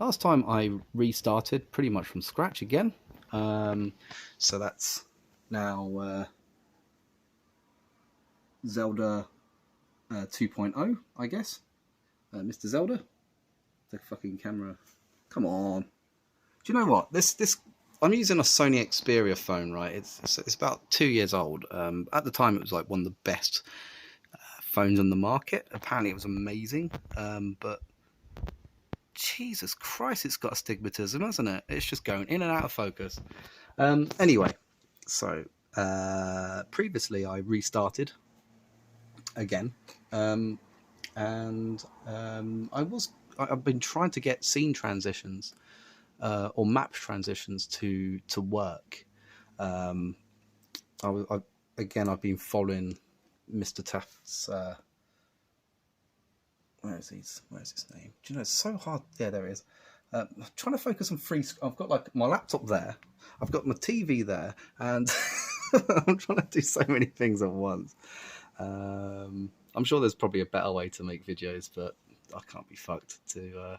last time I restarted pretty much from scratch again. So that's now Zelda 2.0, I guess. Mr. Zelda, the fucking camera. Come on. Do you know what? This I'm using a Sony Xperia phone, right? It's about 2 years old. At the time, it was like one of the best phones on the market. Apparently, it was amazing. But Jesus Christ, it's got astigmatism, hasn't it? It's just going in and out of focus. Anyway, so previously I restarted again, and I've been trying to get scene transitions or map transitions to work. I've been following Mr. Taft's. Where is his name? Do you know, it's so hard. Yeah, there it is. I'm trying to focus on I've got like my laptop there, I've got my TV there, and I'm trying to do so many things at once. I'm sure there's probably a better way to make videos, but I can't be fucked to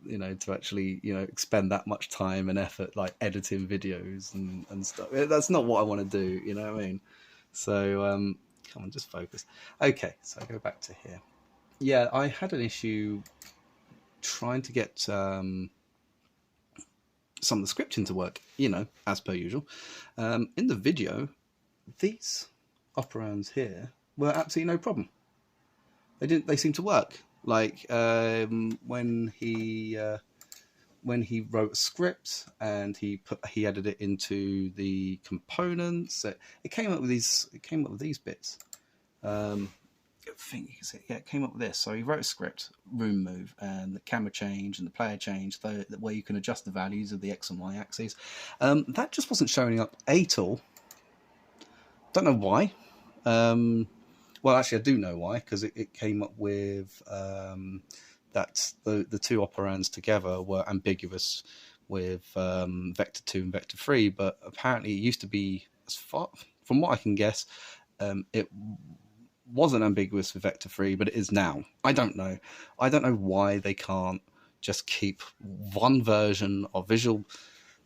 to actually expend that much time and effort like editing videos and stuff. That's not what I want to do, you know what I mean? So come on, just focus. Okay, so I go back to here. Yeah, I had an issue trying to get some of the scripting to work, as per usual. In the video, these operands here were absolutely no problem. They seem to work. Like when he wrote a script and he added it into the components, it came up with these bits. I think you can see, yeah, it came up with this. So he wrote a script, room move, and the camera change and the player change, where you can adjust the values of the X and Y axes. That just wasn't showing up at all. Don't know why. Well, actually, I do know why, because it came up with that the two operands together were ambiguous with vector 2 and vector 3, but apparently it used to be, as far from what I can guess, it wasn't ambiguous with vector 3, but it is now. I don't know why they can't just keep one version of Visual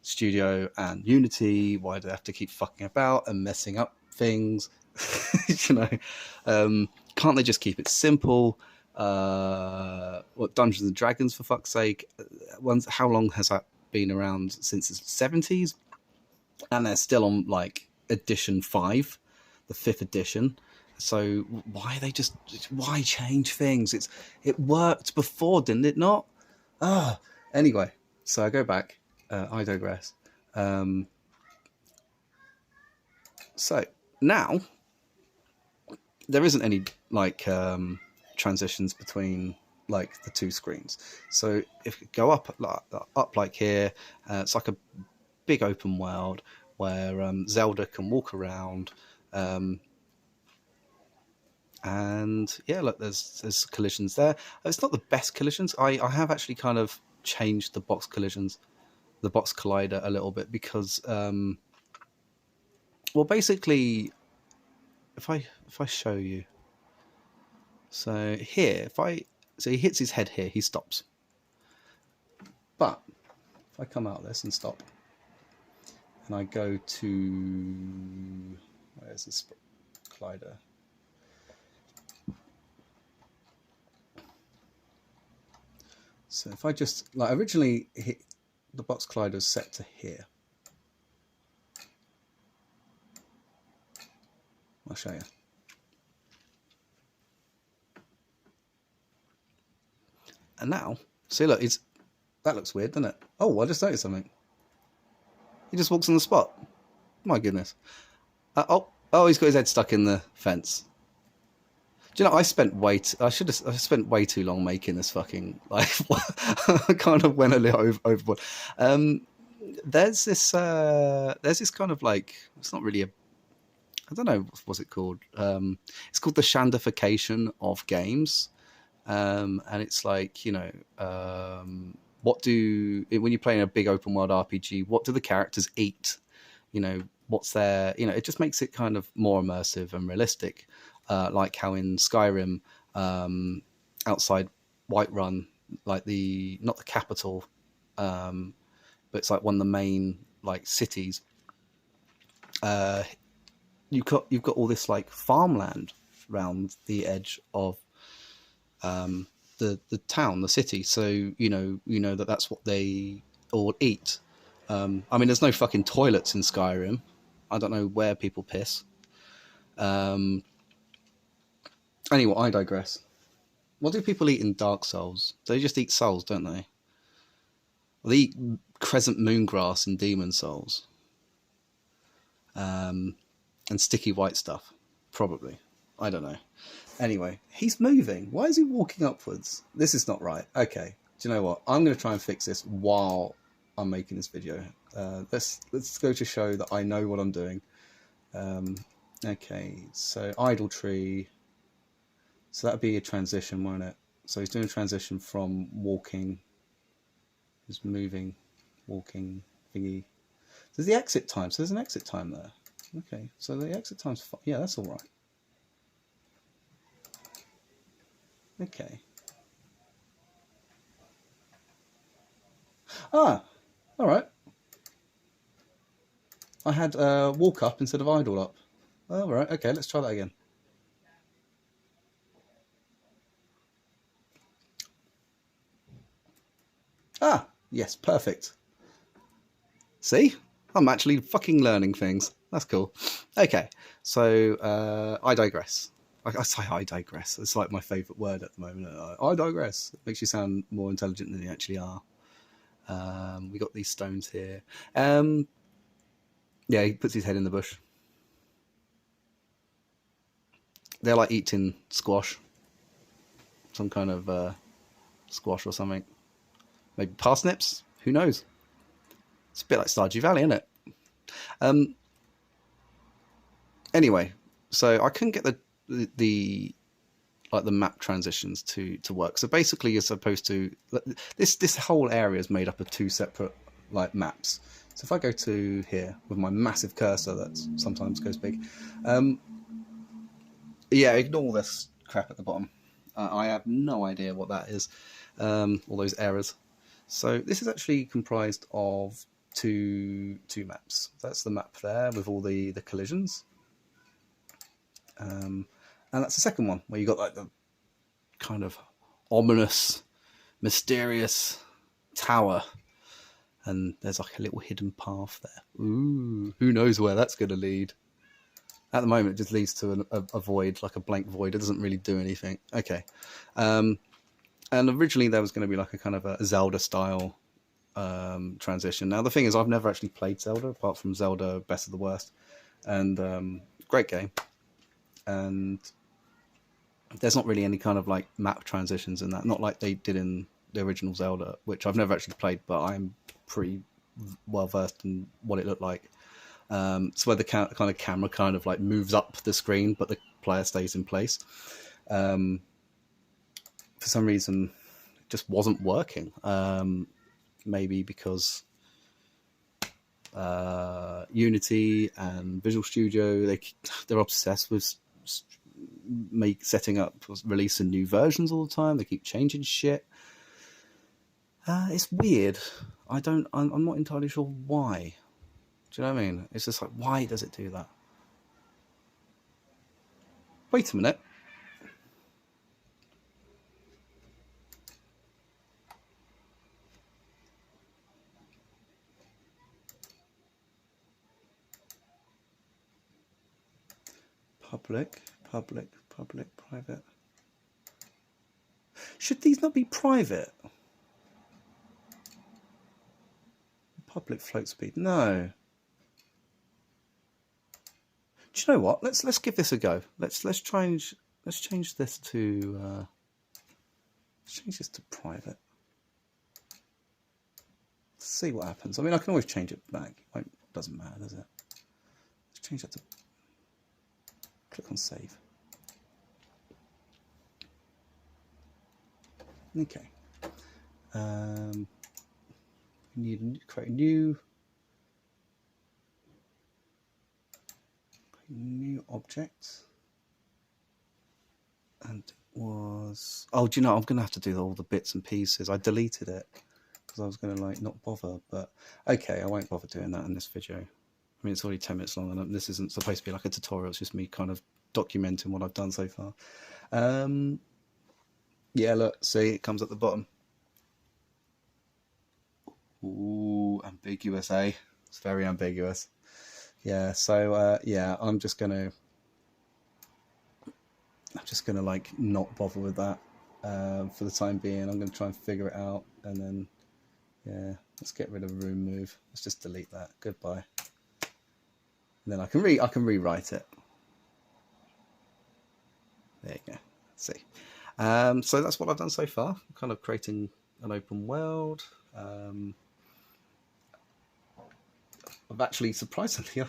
Studio and Unity. Why do they have to keep fucking about and messing up things? Can't they just keep it simple? What, Dungeons and Dragons, for fuck's sake? How long has that been around? Since the 70s, and they're still on like edition 5, the 5th edition. So why change things? It worked before, didn't it not? Anyway, so I go back. I digress. So now there isn't any like transitions between like the two screens. So if you go up like here, it's like a big open world where Zelda can walk around. And yeah, look, there's collisions there. It's not the best collisions. I have actually kind of changed the box collider a little bit because, well, basically, if I show you, so here, so he hits his head here, he stops. But if I come out of this and stop, and I go to, where's this collider? So if I just, like, originally hit the box collider set to here. I'll show you. And now, see, look, that looks weird, doesn't it? Oh, I just noticed something. He just walks on the spot. My goodness. Oh, he's got his head stuck in the fence. Do you know, I spent way too long making this fucking, like, I kind of went a little overboard. There's this kind of like, it's not really I don't know, what's it called? It's called the shandification of games. And it's like, when you're playing a big open world RPG, what do the characters eat? What's their, it just makes it kind of more immersive and realistic. Like how in Skyrim, outside Whiterun, like not the capital, but it's like one of the main like cities. You've got all this like farmland around the edge of the town, the city. So you know that's what they all eat. I mean, there's no fucking toilets in Skyrim. I don't know where people piss. Anyway, I digress. What do people eat in Dark Souls? They just eat souls, don't they? Well, they eat crescent moon grass in Demon Souls. And sticky white stuff. Probably. I don't know. Anyway, he's moving. Why is he walking upwards? This is not right. Okay. Do you know what? I'm going to try and fix this while I'm making this video. Let's go to show that I know what I'm doing. Okay, so idle tree. So that'd be a transition, won't it? So he's doing a transition from walking. He's moving, walking, thingy. There's the exit time. So there's an exit time there. Okay, so the exit time's yeah, that's all right. Okay. Ah, all right. I had walk up instead of idle up. All right. Okay, let's try that again. Ah, yes, perfect. See? I'm actually fucking learning things. That's cool. Okay, so I digress. I say I digress. It's like my favourite word at the moment. I digress. It makes you sound more intelligent than you actually are. We got these stones here. Yeah, he puts his head in the bush. They're like eating squash. Some kind of squash or something. Maybe parsnips? Who knows? It's a bit like Stardew Valley, isn't it? Anyway, so I couldn't get the map transitions to work. So basically, you're supposed to this whole area is made up of two separate like maps. So if I go to here with my massive cursor that sometimes goes big, yeah, ignore this crap at the bottom. I have no idea what that is. All those errors. So this is actually comprised of two maps. That's the map there with all the collisions. And that's the second one where you got like the kind of ominous, mysterious tower, and there's like a little hidden path there. Ooh, who knows where that's going to lead? At the moment, it just leads to a void, like a blank void. It doesn't really do anything. Okay. And originally there was going to be like a kind of a Zelda style transition. Now the thing is, I've never actually played Zelda apart from Zelda Best of the Worst, and great game. And there's not really any kind of like map transitions in that, not like they did in the original Zelda, which I've never actually played, but I'm pretty well versed in what it looked like. It's where the kind of camera kind of like moves up the screen, but the player stays in place. For some reason, it just wasn't working. Maybe because Unity and Visual Studio, they're obsessed with releasing new versions all the time. They keep changing shit. It's weird. I'm not entirely sure why. Do you know what I mean? It's just like, why does it do that? Wait a minute. Public, private. Should these not be private? Public float speed. No. Do you know what? Let's give this a go. Let's change this to private. Let's see what happens. I mean, I can always change it back. It doesn't matter, does it? Let's change that to. Click on save. Okay. We need to create a new object, and was... Oh, do you know, I'm going to have to do all the bits and pieces. I deleted it because I was going to like not bother. But okay, I won't bother doing that in this video. I mean, it's already 10 minutes long, and this isn't supposed to be like a tutorial. It's just me kind of documenting what I've done so far. Yeah, look, see, it comes at the bottom. Ooh, ambiguous, eh? It's very ambiguous. Yeah, so yeah, I'm just gonna like not bother with that for the time being. I'm gonna try and figure it out, and then yeah, let's get rid of room move. Let's just delete that. Goodbye. And then I can rewrite it. There you go. Let's see. So that's what I've done so far. I'm kind of creating an open world. I've actually, surprisingly, I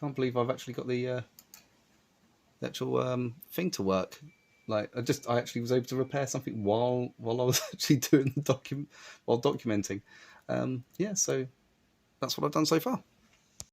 can't believe I've actually got the actual thing to work. Like I actually was able to repair something while I was actually doing the documenting. Yeah, so that's what I've done so far.